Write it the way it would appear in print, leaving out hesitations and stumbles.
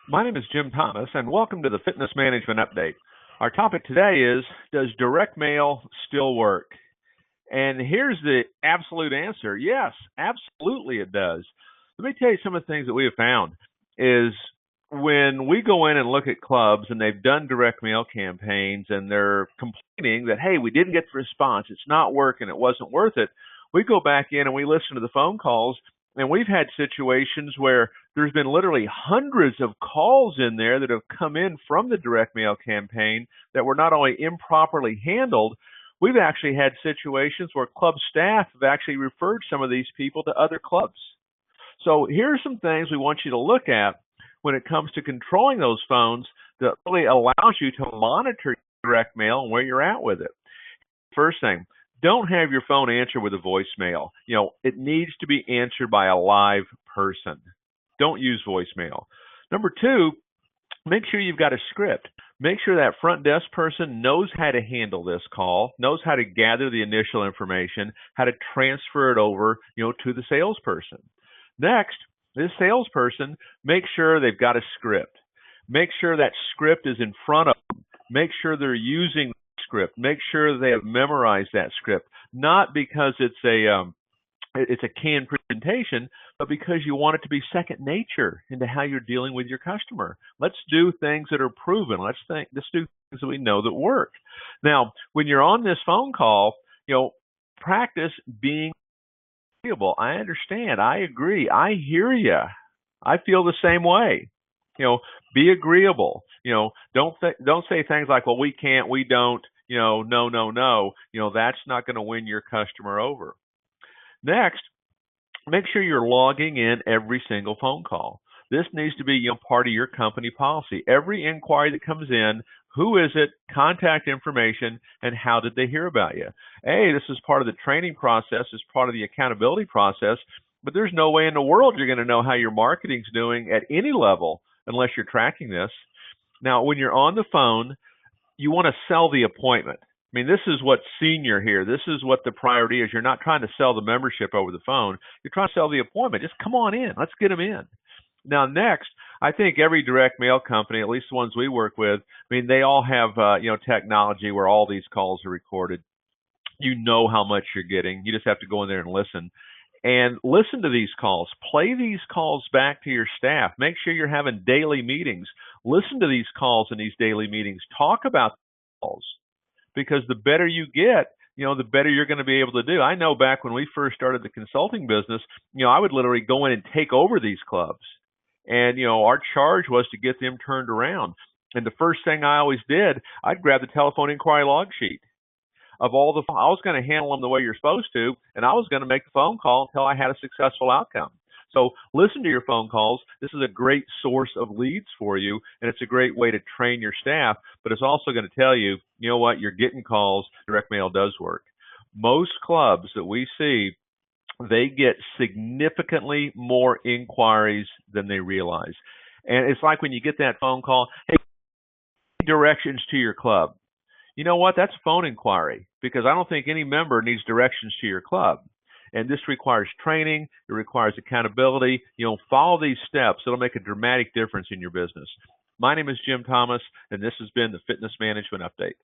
My name is Jim Thomas, and welcome to the Fitness Management Update. Our topic today is, does direct mail still work? And here's the absolute answer. Yes, absolutely it does. Let me tell you some of the things that we have found is when we go in and look at clubs and they've done direct mail campaigns and they're complaining that, hey, we didn't get the response, it's not working, it wasn't worth it, we go back in and we listen to the phone calls, and we've had situations where there's been literally hundreds of calls in there that have come in from the direct mail campaign that were not only improperly handled, we've actually had situations where club staff have actually referred some of these people to other clubs. So here are some things we want you to look at when it comes to controlling those phones that really allows you to monitor direct mail and where you're at with it. First thing, don't have your phone answer with a voicemail. It needs to be answered by a live person. Don't use voicemail. Number two, make sure you've got a script. Make sure that front desk person knows how to handle this call, knows how to gather the initial information, how to transfer it over, to the salesperson. Next, this salesperson, make sure they've got a script. Make sure that script is in front of them. Make sure they're using the script. Make sure they have memorized that script, not because it's a canned presentation, but because you want it to be second nature into how you're dealing with your customer. Let's do things that are proven. Let's do things that we know that work. Now, when you're on this phone call, practice being agreeable. I understand. I agree. I hear you. I feel the same way. Be agreeable. Don't say things like, well, we can't, we don't, no, no, no. That's not going to win your customer over. Next, make sure you're logging in every single phone call. This needs to be part of your company policy. Every inquiry that comes in, who is it, contact information, and how did they hear about you? This is part of the training process, it's part of the accountability process, but there's no way in the world you're going to know how your marketing's doing at any level unless you're tracking this. Now, when you're on the phone, you want to sell the appointment. This is what's senior here. This is what the priority is. You're not trying to sell the membership over the phone. You're trying to sell the appointment. Just come on in. Let's get them in. Now, next, I think every direct mail company, at least the ones we work with, they all have, technology where all these calls are recorded. You know how much you're getting. You just have to go in there and listen. And listen to these calls. Play these calls back to your staff. Make sure you're having daily meetings. Listen to these calls in these daily meetings. Talk about the calls. Because the better you get, the better you're going to be able to do. I know back when we first started the consulting business, I would literally go in and take over these clubs. And, our charge was to get them turned around. And the first thing I always did, I'd grab the telephone inquiry log sheet of all I was going to handle them the way you're supposed to, and I was going to make the phone call until I had a successful outcome. So listen to your phone calls. This is a great source of leads for you, and it's a great way to train your staff, but it's also going to tell you, what, you're getting calls. Direct mail does work. Most clubs that we see, they get significantly more inquiries than they realize. And it's like when you get that phone call, hey, directions to your club. You know what? That's a phone inquiry, because I don't think any member needs directions to your club. And this requires training. It requires accountability. Follow these steps. It'll make a dramatic difference in your business. My name is Jim Thomas, and this has been the Fitness Management Update.